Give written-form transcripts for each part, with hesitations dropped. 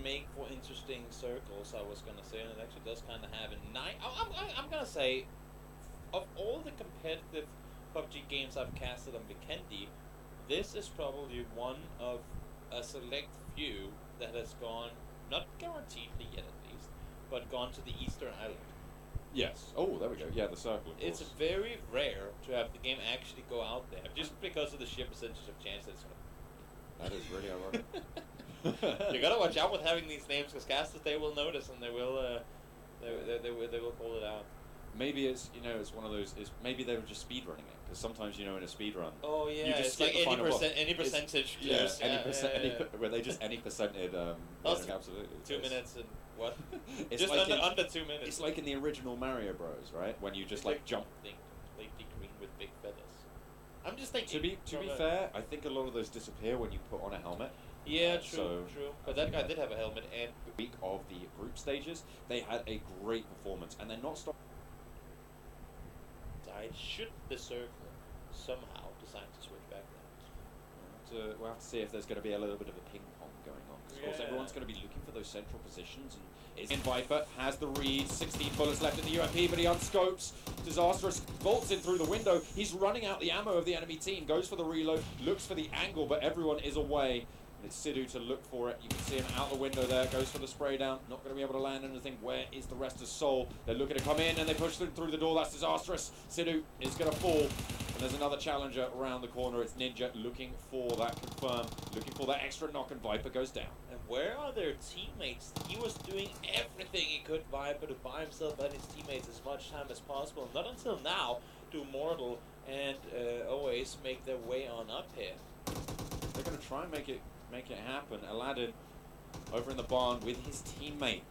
make for interesting circles, I was gonna say, and it actually does kind of have a nice. I'm gonna say, of all the competitive PUBG games I've casted on Vikendi, this is probably one of a select few that has gone, not guaranteedly yet at least, but gone to the Eastern Island. Yes. Oh, there we go. Yeah, the circle. It's very rare to have the game actually go out there, just because of the sheer percentage of chance that it's gonna. That is really ironic. You gotta watch out with having these names, because casters, they will notice and they will call it out. Maybe it's, you know, it's one of those. Maybe they were just speedrunning it, because sometimes, you know, in a speedrun. Oh yeah, you just it's like any percentage. Where they just any percented. Absolutely. 2 minutes and what? It's just like under 2 minutes. It's like in the original Mario Bros, right? When you just like jump. Completely green with big feathers. I'm just thinking. To be fair, I think a lot of those disappear when you put on a helmet. Yeah, true. But that guy did have a helmet, and week of the group stages, they had a great performance, and they're not stopping. Should the circle somehow decide to switch back there? We'll have to see if there's going to be a little bit of a ping pong going on. Because of course everyone's going to be looking for those central positions. And Viper has the read. 16 bullets left in the UMP, but he unscopes. Disastrous bolts in through the window. He's running out the ammo of the enemy team. Goes for the reload. Looks for the angle, but everyone is away. And it's Sidhu to look for it. You can see him out the window there. Goes for the spray down. Not going to be able to land anything. Where is the rest of Soul? They're looking to come in, and they push them through the door. That's disastrous. Sidhu is going to fall. And there's another challenger around the corner. It's Ninja looking for that confirm. Looking for that extra knock, and Viper goes down. And where are their teammates? He was doing everything he could, Viper, to buy himself and his teammates as much time as possible. Not until now do Mortal and always make their way on up here. They're going to try and make it happen. Aladdin over in the barn with his teammate,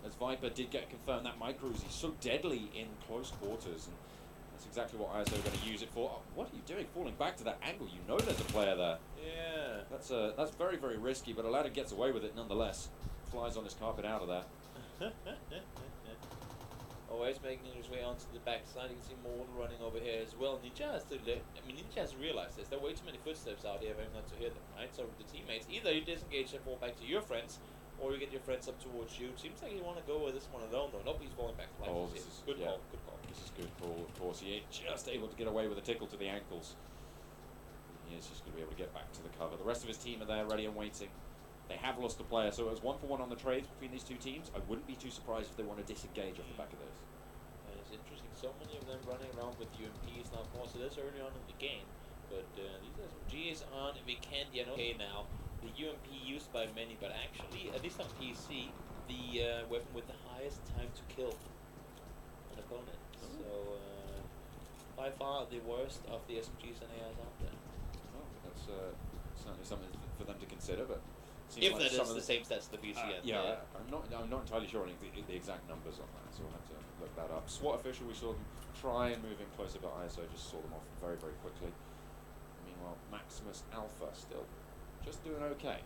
as Viper did get confirmed that micros. He's so deadly in close quarters, and that's exactly what ISO are going to use it for. Oh, what are you doing? Falling back to that angle. You know there's a player there. Yeah. That's very, very risky, but Aladdin gets away with it nonetheless. Flies on his carpet out of there. Always making his way onto the backside. You can see Mortal running over here as well. Ninja has to Ninja has to realize this. There are way too many footsteps out here for him not to hear them, right? So the teammates, either you disengage and fall back to your friends, or you get your friends up towards you. Seems like you want to go with this one alone, though. Nope, he's falling back to life. Oh, this is good call. Good call. This is good call, of course. He ain't just able to get away with a tickle to the ankles. He is just going to be able to get back to the cover. The rest of his team are there, ready and waiting. They have lost a player, so it was 1-for-1 on the trades between these two teams. I wouldn't be too surprised if they want to disengage off the back of this. It's interesting, so many of them running around with UMPs. Now, of course, it is early on in the game, but these SMGs on Vikendi and okay now. The UMP used by many, but actually, at least on PC, the weapon with the highest time to kill an opponent. So, by far the worst of the SMGs and AIs out there. Oh, that's certainly something for them to consider, but if like that is the same stats as the PC. Yeah, I'm not entirely sure on the exact numbers on that, so we'll have to look that up. SWAT official, we saw them try and move in closer, but ISO just saw them off very, very quickly. Meanwhile, Maximus Alpha still just doing okay.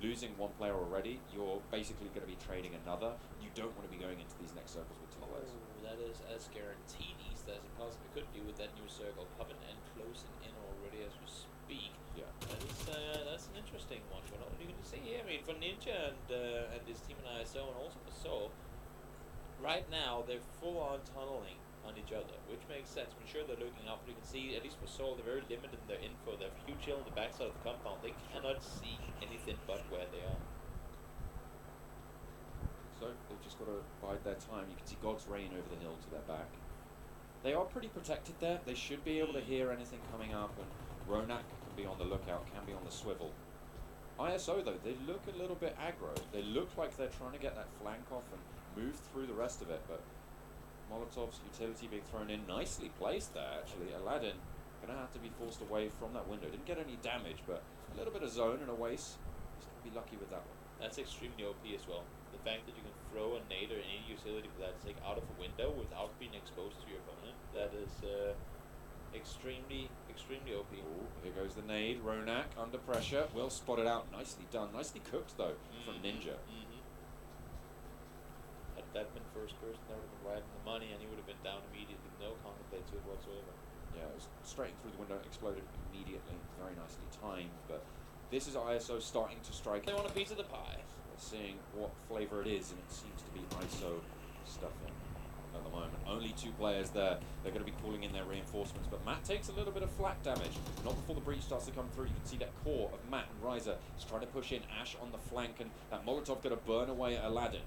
Losing one player already, you're basically going to be trading another. You don't want to be going into these next circles with two players. That is as guaranteed east as it possibly could be with that new circle coming and closing in already as we speak. Yeah, that's an interesting one. What are you going to see here? I mean, for Ninja and his team in ISO, and also for Soul, right now they're full on tunneling on each other, which makes sense. I'm sure they're looking up, but you can see, at least for Soul, they're very limited in their info. They're huge hill on the backside of the compound. They cannot see anything but where they are. So they've just got to bide their time. You can see GodsReign over the hill to their back. They are pretty protected there. They should be able to hear anything coming up, and Ronak can be on the lookout, can be on the swivel. ISO though, they look a little bit aggro. They look like they're trying to get that flank off and move through the rest of it, but Molotov's utility being thrown in, nicely placed there actually. Aladdin gonna have to be forced away from that window. Didn't get any damage, but a little bit of zone and a waste. He's gonna be lucky with that one. That's extremely OP as well. The fact that you can throw a nade or any utility for that sake out of a window without being exposed to your opponent, that is extremely OP. Ooh, here goes the nade. Ronak under pressure. Will spot it out. Nicely done. Nicely cooked though from Ninja. Had that been first person, that would have been right in the money, and he would have been down immediately. No contemplate to it whatsoever. Yeah, it was straight through the window, exploded immediately. Very nicely timed, but this is ISO starting to strike. They want a piece of the pie. They're seeing what flavor it is, and it seems to be ISO stuffing at the moment. Only 2 players there. They're going to be calling in their reinforcements, but Matt takes a little bit of flak damage. Not before the breach starts to come through. You can see that core of Matt and Riser is trying to push in. Ash on the flank, and that Molotov going to burn away at Aladdin.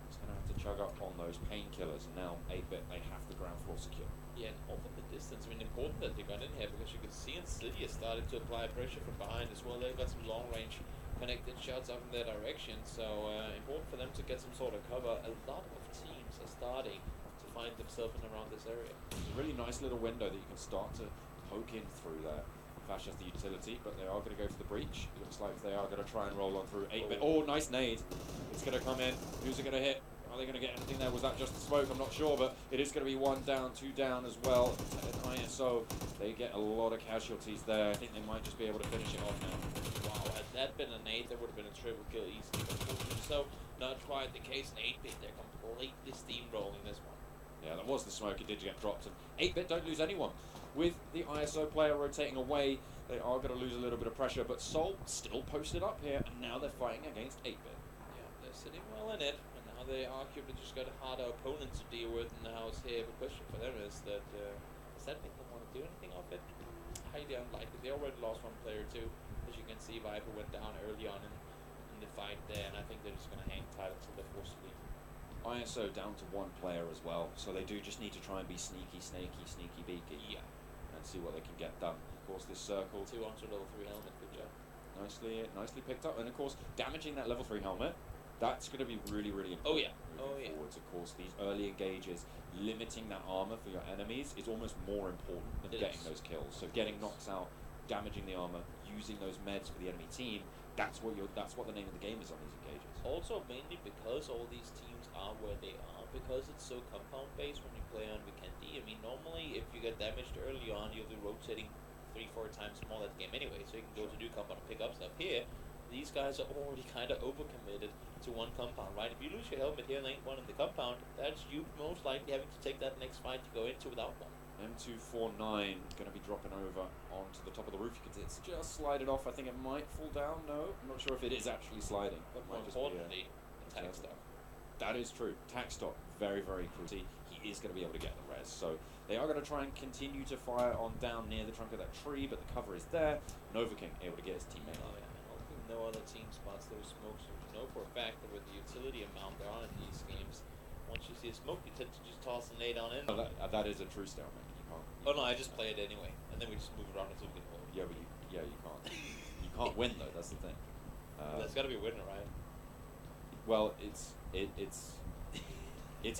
He's going to have to chug up on those painkillers, and now 8-bit, they have the ground floor secure. Yeah, and off the distance. I mean, important that they got in here because you can see Insidious starting to apply pressure from behind as well. They've got some long-range connected shots up in their direction, so important for them to get some sort of cover. A lot of teams are starting to find themselves in around this area. It's a really nice little window that you can start to poke in through there. Flash has the utility, but they are going to go for the breach. It looks like they are going to try and roll on through 8-bit. Oh, nice nade. It's going to come in. Who's it going to hit? Are they going to get anything there? Was that just the smoke? I'm not sure, but it is going to be 1 down, 2 down as well. And ISO, they get a lot of casualties there. I think they might just be able to finish it off now. Wow, had that been an 8, there would have been a triple kill easily. So, not quite the case in 8-bit. They're completely steamrolling this one. Yeah, that was the smoke. It did get dropped. And 8-bit don't lose anyone. With the ISO player rotating away, they are going to lose a little bit of pressure, but Sol still posted up here, and now they're fighting against 8-bit. Yeah, they're sitting well in it. They arguably just got a harder opponent to deal with in the house here. The question for them is that does that make them want to do anything of it? Highly unlikely. They already lost 1 player too. As you can see, Viper went down early on in the fight there, and I think they're just going to hang tight until they're forced to leave. ISO down to 1 player as well, so they do just need to try and be sneaky, snaky, sneaky, beaky. Yeah. And see what they can get done. Of course, this circle. 2 onto level 3 helmet. Good job. Nicely picked up, and of course, damaging that level 3 helmet. That's going to be really, really important. Oh yeah. Forwards, of course, these early engages, limiting that armor for your enemies is almost more important than getting those kills. So getting knocks out, damaging the armor, using those meds for the enemy team. That's what the name of the game is on these engages. Also, mainly because all these teams are where they are, because it's so compound based when you play on Vikendi. I mean, normally if you get damaged early on, you'll be rotating 3-4 times more that game anyway, so you can go to new compound and pick up stuff. Here, these guys are already kind of overcommitted to 1 compound, right? If you lose your helmet here and ain't 1 in the compound, that's you most likely having to take that next fight to go into without 1. M249 going to be dropping over onto the top of the roof. You can see it's just slided off. I think it might fall down. No, I'm not sure if it is actually sliding. But more importantly, attack stock. That is true. Tack stock, very, very crucial. He is going to be able to get the res. So they are going to try and continue to fire on down near the trunk of that tree, but the cover is there. Nova King able to get his teammate on. No other team spots those smokes. You know for a fact that with the utility amount there are in these games, once you see a smoke, you tend to just toss a nade on in. Oh, that is a true stalemate. You can't. Oh no, I just play it anyway, and then we just move around until we get home. Yeah, but you can't. You can't win though. That's the thing. There's got to be a winner, right? Well, it's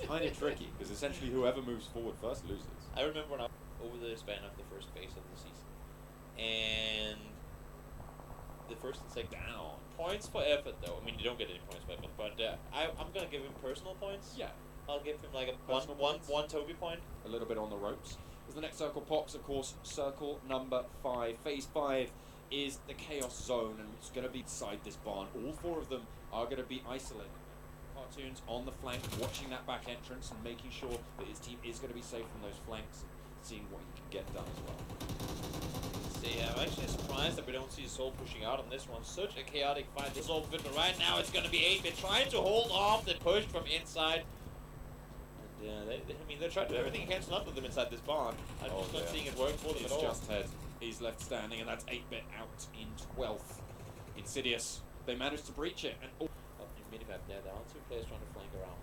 kind of tricky because essentially whoever moves forward first loses. I remember when I over the span of the first phase of the season, and the first and second down. Points for effort, though. I mean, you don't get any points for effort, but I'm gonna give him personal points. Yeah. I'll give him like a one Toby point. A little bit on the ropes. As the next circle pops, of course, circle number 5. Phase 5 is the Chaos Zone, and it's going to be inside this barn. All 4 of them are going to be isolated. Cartoons on the flank, watching that back entrance and making sure that his team is going to be safe from those flanks, and seeing what he can get done as well. See, I'm actually surprised that we don't see Soul pushing out on this one. Such a chaotic fight. This Soul but right now it's going to be 8-bit trying to hold off the push from inside. And I mean, they're trying to do everything against none of them inside this barn. I'm just not seeing it work for them at all. It's just Head. He's left standing, and that's 8-bit out in 12th. Insidious. They managed to breach it. And Minimap there. There are 2 players trying to flank around.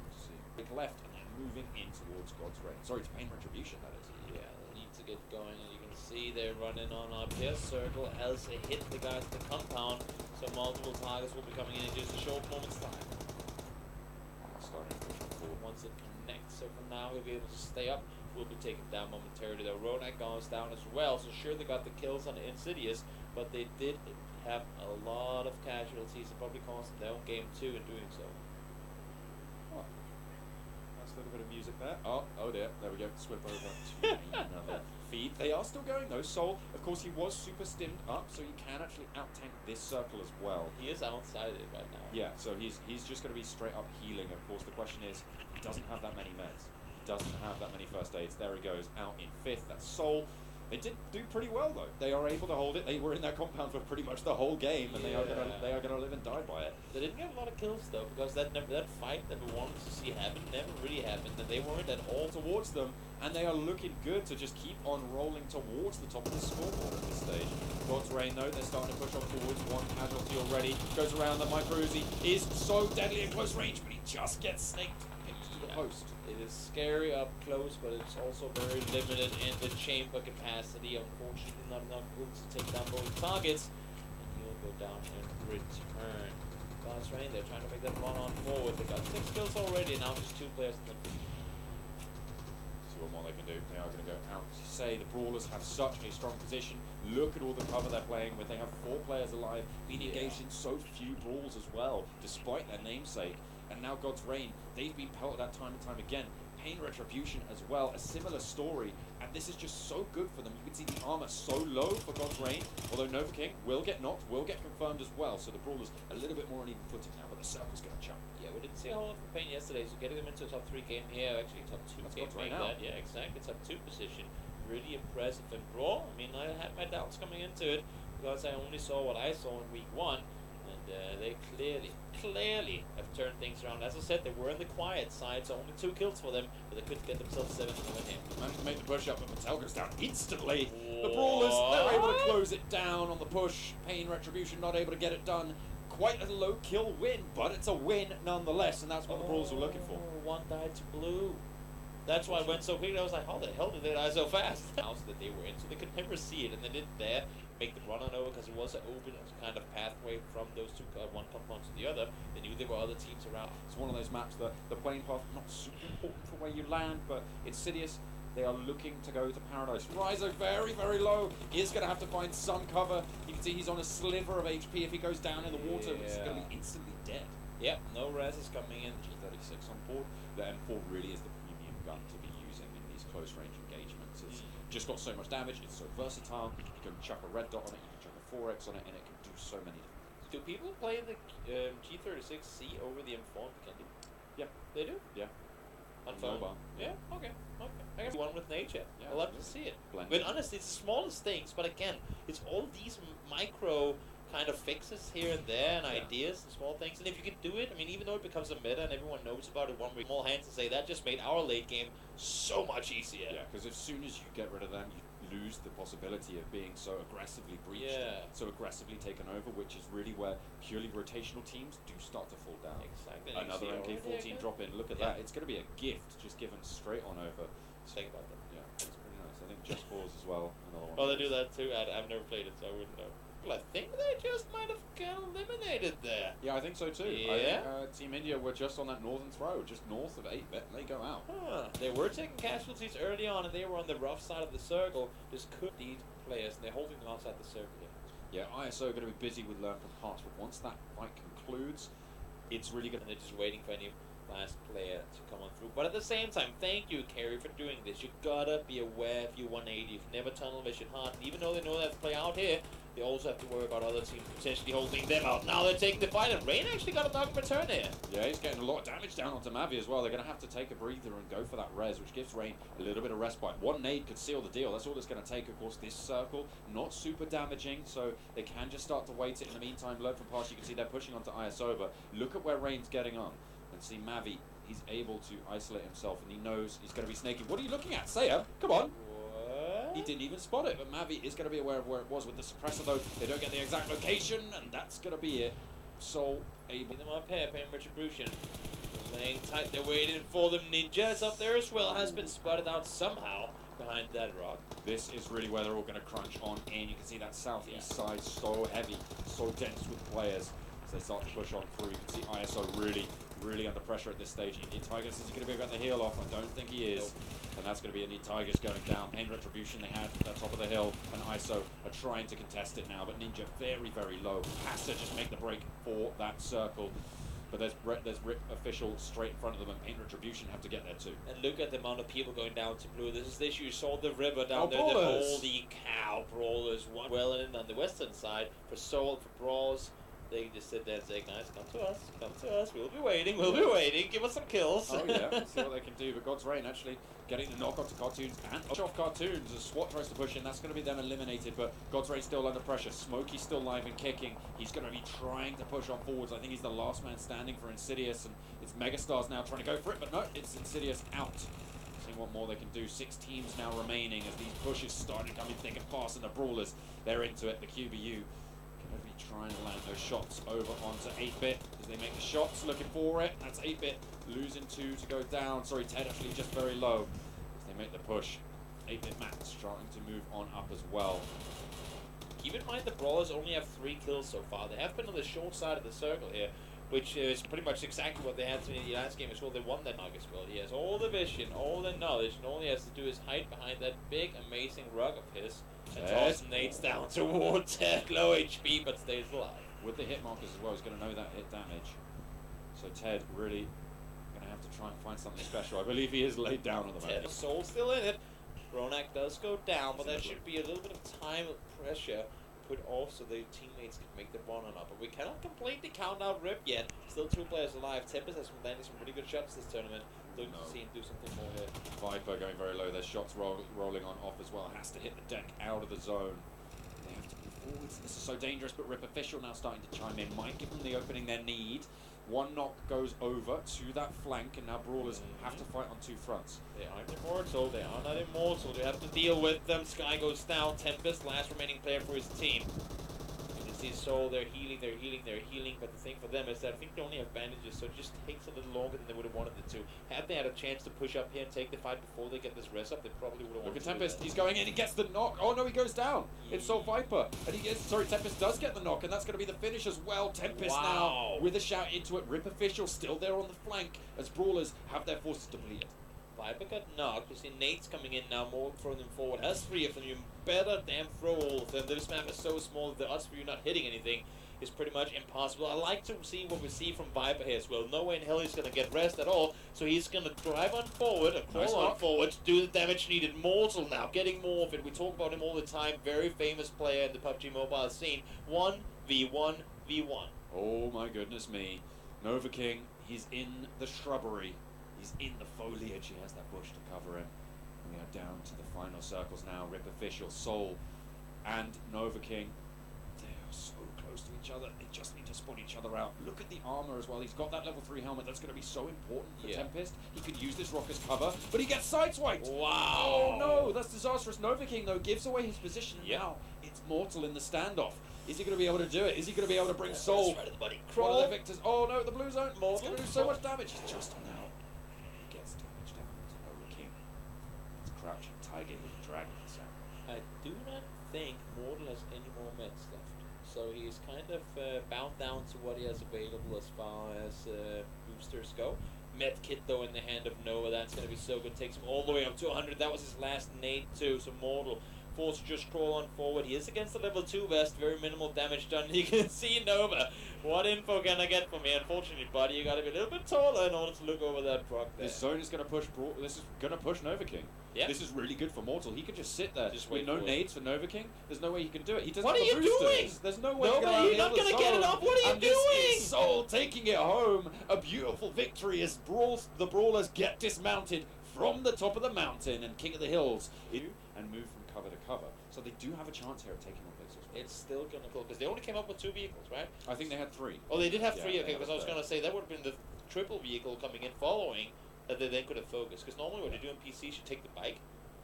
Let's see. Big left and then moving in towards GodsReign. Sorry, to Pain Retribution, that is. Yeah, they need to get going, and you can see they're running on up here. Circle as they hit the guys at the compound, so multiple targets will be coming in just a short moment's time. Starting to push forward. Once it connects, so for now he'll be able to stay up. Will be taken down momentarily. The Ronak goes down as well, so sure they got the kills on the Insidious, but they did have a lot of casualties and probably cost them their own game too in doing so. Oh. Nice little bit of music there. Oh dear. There we go. Swip over to another feed. They are still going though. Soul, of course, he was super stimmed up, so you can actually out-tank this circle as well. He is outside it right now. Yeah, so he's just going to be straight up healing. Of course, the question is, he doesn't have that many meds. He doesn't have that many first aids. There he goes, out in 5th. That's Soul. They did do pretty well though. They are able to hold it. They were in that compound for pretty much the whole game, and they are gonna live and die by it. They didn't get a lot of kills though, because that fight that we wanted to see happen never really happened, and they weren't at all towards them, and they are looking good to just keep on rolling towards the top of the scoreboard at this stage. GodsReign though, they're starting to push on towards. One casualty already. Goes around the Micro Uzi. Is so deadly at close range, but he just gets snaked to the post. It is scary up close, but it's also very limited in the chamber capacity. Unfortunately, not enough bullets to take down both targets. And he'll go down in return. GodsReign, they're trying to make that run on forward. They got 6 kills already, now just 2 players in the field. See what more they can do. They are going to go out to say the Brawlers have such a strong position. Look at all the cover they're playing with. They have 4 players alive, being engaged in so few brawls as well, despite their namesake. And now GodsReign, they've been pelted at time and time again. Pain Retribution as well, a similar story, and this is just so good for them. You can see the armor so low for GodsReign, although Nova King will get knocked, will get confirmed as well, so the Brawlers a little bit more on even footing now, but the circle's going to jump. Yeah, we didn't see a whole lot from Pain yesterday, so getting them into a top 3 game here, actually top 2 game like that. Yeah, exactly, top 2 position. Really impressive. And Brawl, I mean, I had my doubts coming into it, because I only saw what I saw in week 1, and they clearly have turned things around. As I said, they were on the quiet side, so only 2 kills for them, but they couldn't get themselves 7 to win here. Managed to make the push up, but Patel goes down instantly. The Brawlers, they're able to close it down on the push. Pain Retribution not able to get it done. Quite a low kill win, but it's a win nonetheless, and that's what the Brawlers were looking for. One died to blue. That's why it went so quickly. I was like, how the hell did they die so fast? House that they were in, so they could never see it, and they didn't dare make the run on over because it was an open kind of pathway from those 2, one compound to the other. They knew there were other teams around. It's one of those maps that the plane path not super important for where you land, but Insidious, they are looking to go to Paradise. Rizo very, very low. He is going to have to find some cover. You can see he's on a sliver of HP. If he goes down in the water, he's going to be instantly dead. Yep, no res is coming in. G36 on board. The M4 really is the premium gun to be using in these close range engagements. It's just got so much damage. It's so versatile. You can chuck a red dot on it. You can chuck a 4x on it, and it can do so many different things. Do people play the G36C over the M4 Vikendi? Yeah. They do? Yeah. On phone? Mobile. Yeah, okay. I guess one with nature. Yeah, I'll love to see it. Blended. But honestly, it's the smallest things, but again, it's all these micro kind of fixes here and there and ideas and small things. And if you can do it, I mean, even though it becomes a meta and everyone knows about it, one with small hands and say that just made our late game so much easier. Yeah, because as soon as you get rid of them, you lose the possibility of being so aggressively breached, so aggressively taken over, which is really where purely rotational teams do start to fall down. Exactly. Another MK14 drop in. Look at that. It's going to be a gift just given straight on over. Think about that. Yeah, it's pretty nice. I think Just Cause as well. Another one. Oh, they do that too. I've never played it, so I wouldn't know. Well, I think they just might have got eliminated there. Yeah, I think so too. Yeah. I think, Team India were just on that northern throw, just north of 8-bit, and they go out. Huh. They were taking casualties early on, and they were on the rough side of the circle. Just could lead players, and they're holding them outside the circle here. Yeah, ISO are going to be busy with Learn from Hearts, but once that fight concludes, it's really good. And they're just waiting for any last player to come on through. But at the same time, thank you, Carrie, for doing this. You gotta be aware if you 180. You can never tunnel vision hard. And even though they know that to play out here, they also have to worry about other teams potentially holding them out. Now they're taking the fight, and Rain actually got a knock in return here. Yeah, he's getting a lot of damage down onto Mavi as well. They're going to have to take a breather and go for that res, which gives Rain a little bit of respite. One nade could seal the deal. That's all it's going to take. Of course, this circle, not super damaging, so they can just start to wait it. In the meantime, Learn from Past, you can see they're pushing onto ISO, but look at where Rain's getting on. And see Mavi, he's able to isolate himself, and he knows he's going to be snaky. What are you looking at? Saya, come on. He didn't even spot it, but Mavi is going to be aware of where it was with the suppressor, though. They don't get the exact location, and that's going to be it. So, able. Them up here, Pain Retribution. Laying tight, they're waiting for them. Ninjas up there as well, has been spotted out somehow behind that rock. This is really where they're all going to crunch on in. You can see that southeast side so heavy, so dense with players. As they start to push on through, you can see ISO really under pressure at this stage. Indian Tigers is he going to be able to heal off? I don't think he is. And that's going to be Indian Tigers going down. Pain Retribution they had at the top of the hill, and ISO are trying to contest it now, but Ninja very low. Has to just make the break for that circle. But there's RIP official straight in front of them, and Pain Retribution have to get there too. And look at the amount of people going down to blue. This is the issue. You saw the river down there. Brawlers. The holy cow, Brawlers well in on the western side for Seoul, for Brawls. They can just sit there and say, guys, come to us, we'll be waiting, give us some kills. Oh yeah, let's see what they can do. But GodsReign actually getting the knock onto Cartoons and off Cartoons as SWAT tries to push in. That's going to be them eliminated, but GodsReign still under pressure. Smokey's still live and kicking. He's going to be trying to push on forwards. I think he's the last man standing for Insidious, and it's MegaStars now trying to go for it, but no, it's Insidious out. Seeing what more they can do. 6 teams now remaining as these pushes starting to come in thick and fast, and the Brawlers, they're into it. The QBU going to be trying to land those shots over onto 8-Bit as they make the shots, looking for it. That's 8-Bit losing 2 to go down. Sorry, Ted actually just very low as they make the push. 8-Bit Max starting to move on up as well. Keep in mind the Brawlers only have 3 kills so far. They have been on the short side of the circle here, which is pretty much exactly what they had to in the last game as well. They won that knock as well. He has all the vision, all the knowledge, and all he has to do is hide behind that big, amazing rug of his and toss nades down toward Ted, low HP, but stays alive. With the hit markers as well, he's going to know that hit damage. So Ted really going to have to try and find something special. I believe he is laid down on the map. Ted, Soul still in it. Ronak does go down, but that should be a little bit of time pressure. But also the teammates can make the run on up. But we cannot completely count out Rip yet. Still 2 players alive. Tempest has been landing some pretty good shots this tournament. Looking to see him do something more here. Viper going very low. There's shots rolling on off as well. Has to hit the deck out of the zone. They have to move forwards. This is so dangerous, but Rip Official now starting to chime in. Might give them the opening they need. 1 knock goes over to that flank, and now Brawlers have to fight on 2 fronts. They aren't immortal. They are not immortal. They have to deal with them. Sky goes down. Tempest, last remaining player for his team. You can see Soul, they're healing. But the thing for them is that I think they only have bandages, so it just takes a little longer than they would have wanted it to. Had they had a chance to push up here and take the fight before they get this rest up, they probably would have wanted to. Look at Tempest, he's going in, he gets the knock. Oh no, he goes down. It's Soul Viper. And he gets, sorry, Tempest does get the knock, and that's going to be the finish as well. Tempest now with a shout into it. Rip Official still there on the flank as Brawlers have their forces depleted. Viper got knocked. We see Nate's coming in now, more throwing them forward. Has 3 of them. You better damn throw all of them. This map is so small that the odds for you not hitting anything is pretty much impossible. I like to see what we see from Viper here as well. No way in hell he's going to get rest at all. So he's going to drive on forward, or crawl on forward, to do the damage needed. Mortal now, getting more of it. We talk about him all the time. Very famous player in the PUBG Mobile scene. 1v1v1. Oh my goodness me. Nova King, he's in the shrubbery. He's in the foliage. He has that bush to cover him. We are down to the final circles now. Rip Official, Soul, and Nova King. They are so close to each other. They just need to spot each other out. Look at the armor as well. He's got that level 3 helmet. That's going to be so important for Tempest. He could use this rock as cover, but he gets sideswiped. Wow. Oh no, that's disastrous. Nova King though gives away his position. Now it's Mortal in the standoff. Is he going to be able to do it? Is he going to be able to bring Soul? One of the victors. Oh no, the blue zone. It's going to do so much damage. He's just on out. He gets damage down to Nova King. It's crouching tiger with a dragon. I do not think Mortal has any more meds left. So he's kind of bound down to what he has available as far as boosters go. Med kit though in the hand of Nova, that's going to be so good. Takes him all the way up to 100. That was his last nade too. So Mortal forced to just crawl on forward. He is against the level 2 vest. Very minimal damage done. You can see Nova. What info can I get from me? Unfortunately, buddy, you got to be a little bit taller in order to look over that proc there. This zone is going to push. This is going to push Nova King. Yeah. This is really good for Mortal. He can just sit there. Just wait. No nades for Nova King. There's no way he can do it. He doesn't What are have you boosters. doing? There's no way. You're not going to get it up. What are you doing? This is Soul taking it home. A beautiful victory as the Brawlers get dismounted from the top of the mountain and King of the Hills and move from cover to cover. So they do have a chance here of taking on places. It's still going to go, because they only came up with 2 vehicles, right? I think they had 3. Oh, they did have 3, okay, because I was going to say that would have been the triple vehicle coming in following that they then could have focused. Because normally what you do in PC, you should take the bike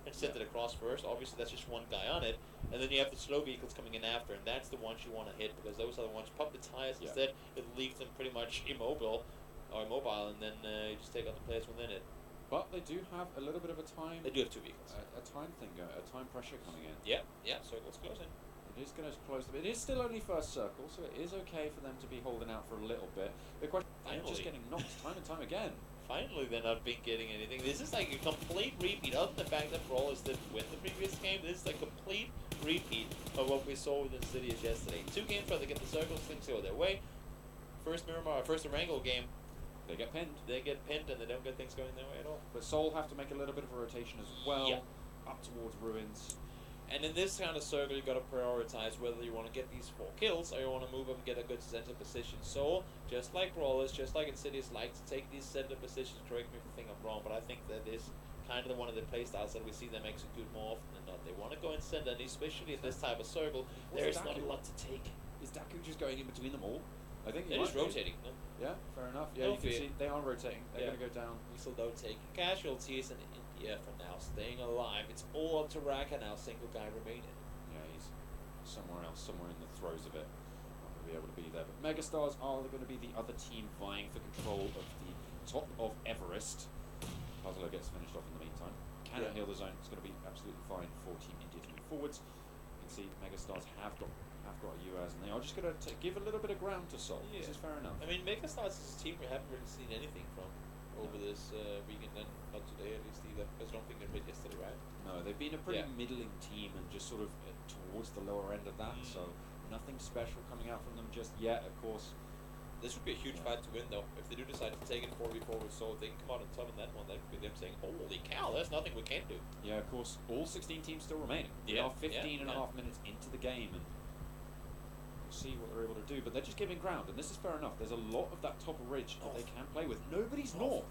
and send it across first. Obviously, that's just one guy on it. And then you have the slow vehicles coming in after, and that's the ones you want to hit, because those are the ones pump the tires instead. It leaves them pretty much immobile, and then you just take out the players within it. But they do have a little bit of a time. They do have 2 vehicles. A time thing, a time pressure coming in. Yeah, circle's closing. It is going to close them. It is still only first circle, so it is okay for them to be holding out for a little bit. The question is just getting knocked time and time again. Finally, they're not getting anything. This is like a complete repeat. Other than the fact that Brawlers didn't win the previous game, this is a complete repeat of what we saw with Insidious yesterday. 2 games where they get the circles, things go their way. First Erangel game, they get pinned. They get pinned and they don't get things going their way at all. But Soul have to make a little bit of a rotation as well, up towards Ruins. And in this kind of circle, you got to prioritize whether you want to get these 4 kills or you want to move up and get a good center position. So, just like Brawlers, just like Insidious like to take these center positions, correct me if you think I'm wrong, but I think that is kind of one of the playstyles that we see them execute more often than not. They want to go in center, and especially in this type of circle, there's not a lot to take. Is DAKU just going in between them all? I think They're just rotating. No? Yeah, fair enough. Yeah, No you can fear. see they are rotating. They're going to go down. We still don't take casualties in India for now, staying alive. It's all up to Raka now, single guy remaining. Yeah, he's somewhere else, somewhere in the throes of it. Not going to be able to be there. But MegaStars are going to be the other team vying for control of the top of Everest. Puzzler gets finished off in the meantime. Cannot heal the zone. It's going to be absolutely fine for Team India to move forwards. You can see MegaStars have got a US, and they are just going to give a little bit of ground to Sol. Yeah. This is fair enough. I mean, MegaStars is a team we haven't really seen anything from over this weekend, and not today at least either, because I don't think they played yesterday, right? No, they've been a pretty middling team and just sort of towards the lower end of that, so nothing special coming out from them just yet, of course. This would be a huge fight to win, though. If they do decide to take it 4v4 with Sol, they can come out on top in that one. That could be them saying, holy cow, there's nothing we can't do. Yeah, of course, all 16 teams still remaining. We are 15 and a half minutes into the game, and we'll see what they're able to do, but they're just giving ground, and this is fair enough. There's a lot of that top ridge that they can play with. Nobody's north.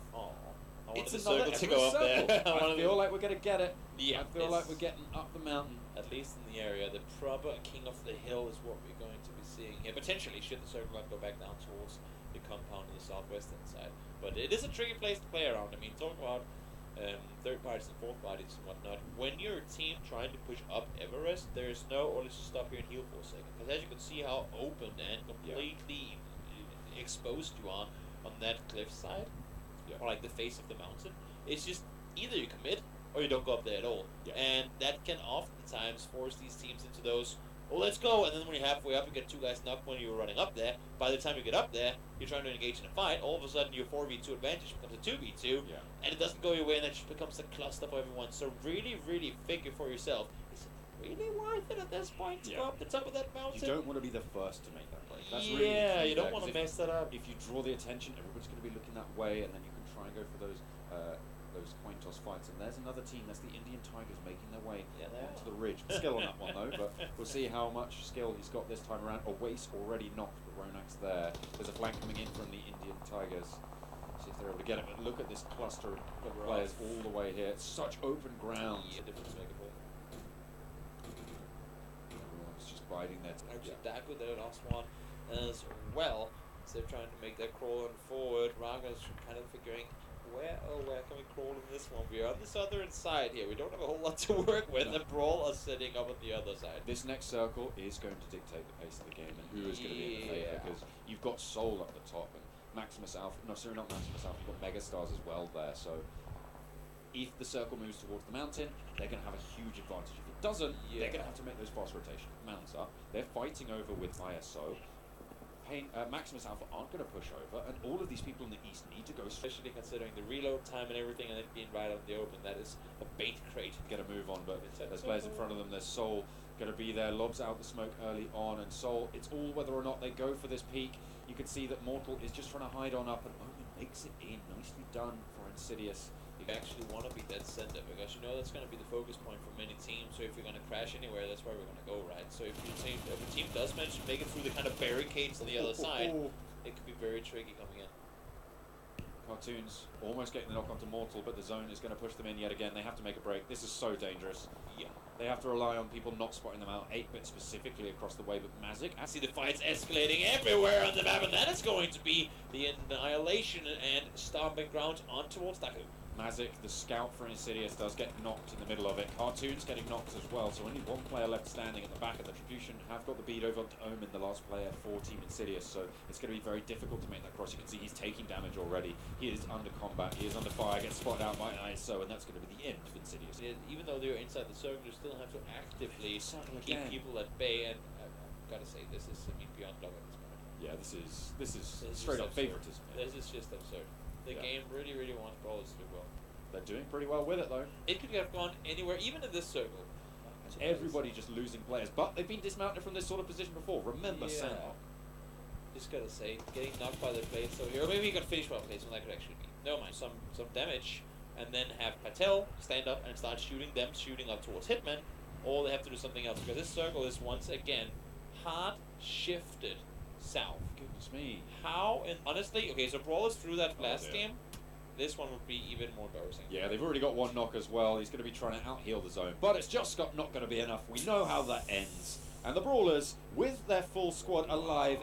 It's another to go up circle. there. I feel like we're going to get it. Yeah, I feel like we're getting up the mountain. At least in the area, the proper king of the hill is what we're going to be seeing here. Potentially, should the circle line go back down towards the compound on the southwestern side. But it is a tricky place to play around. I mean, talk about third parties and fourth parties and whatnot. When you're a team trying to push up Everest, there's no, or let's just stop here and heal for a second. Because as you can see how open and completely exposed you are on that cliffside, or like the face of the mountain, it's just either you commit or you don't go up there at all. And that can oftentimes force these teams into those, well, let's go, and then when you're halfway up, you get 2 guys knocked when you were running up there. By the time you get up there, you're trying to engage in a fight. All of a sudden, your 4v2 advantage becomes a 2v2, and it doesn't go your way, and it just becomes a cluster for everyone. So really, really figure for yourself, is it really worth it at this point to go up the top of that mountain? You don't want to be the first to make that break. That's yeah, really the key you don't there, want to 'cause mess that up. If you draw the attention, everybody's going to be looking that way, and then you can try and go for those coin toss fights. And there's another team, that's the Indian Tigers, making their way onto the ridge. Skill on that one though, but we'll see how much skill he's got this time around. Awais already knocked, but Ronak's there. There's a flank coming in from the Indian Tigers. See if they're able to get it. But look at this cluster of players all the way here. It's such open ground. Yeah, difference maker for Everyone's just biding their Actually, DAKU, their last one as well. So they're trying to make that crawl on forward. Raga's kind of figuring, where can we crawl in this one? We are on the southern side here. We don't have a whole lot to work with. The Brawl are sitting up on the other side. This next circle is going to dictate the pace of the game and who is going to be in the favour, because you've got Sol up the top and Maximus Alpha. No, sorry, not Maximus Alpha. You've got MegaStars as well there. So if the circle moves towards the mountain, they're going to have a huge advantage. If it doesn't, they're going to have to make those fast rotations. Mounts up. They're fighting over with ISO. Maximus Alpha aren't going to push over, and all of these people in the east need to go, especially considering the reload time and everything, and it being right out in the open. That is a bait crate. Get a move on, but there's players in front of them. There's Sol going to be there, lobs out the smoke early on, and Sol, it's all whether or not they go for this peak. You can see that Mortal is just trying to hide on up, and Omen makes it in. Nicely done for Insidious. You actually want to be dead center, because you know that's going to be the focus point for many teams. So if you're going to crash anywhere, that's where we're going to go, right? So if a team does manage to make it through the kind of barricades on the other side, it could be very tricky coming in. Cartoons almost getting the knock onto Mortal, but the zone is going to push them in yet again. They have to make a break. This is so dangerous. Yeah. They have to rely on people not spotting them out. 8-bit specifically across the way, but Mazik. I see the fights escalating everywhere on the map, and that is going to be the annihilation and stomping ground on towards DAKU. Mazik, the scout for Insidious, does get knocked in the middle of it. Cartoon's getting knocked as well, so only one player left standing at the back of the Retribution. Have got the bead over to Omen, the last player for Team Insidious, so it's going to be very difficult to make that cross. You can see he's taking damage already. He is under combat, he is under fire, gets spotted out by ISO, and that's going to be the end of Insidious. Even though they're inside the circle, you still have to actively keep people at bay, and I've got to say, this is, beyond dog at this point. Yeah, this is straight up favoritism. This is just absurd. The game really, really wants Brawlers to do well. They're doing pretty well with it, though. It could have gone anywhere, even in this circle. Everybody just losing players, but they've been dismounted from this sort of position before. Remember Sanhok. Just gotta say, getting knocked by the blade so here, or maybe you got finish well placed when that could actually be. Never mind, some damage, and then have Patel stand up and start shooting them, shooting up towards Hitman. or they have to do something else, because this circle is once again hard shifted south. Goodness me. How, and honestly, okay, so Brawlers threw that Oh, last dear. game. This one would be even more embarrassing. Yeah, they've already got one knock as well. He's going to be trying to out-heal the zone, but it's just not going to be enough. We know how that ends. And the Brawlers, with their full squad alive,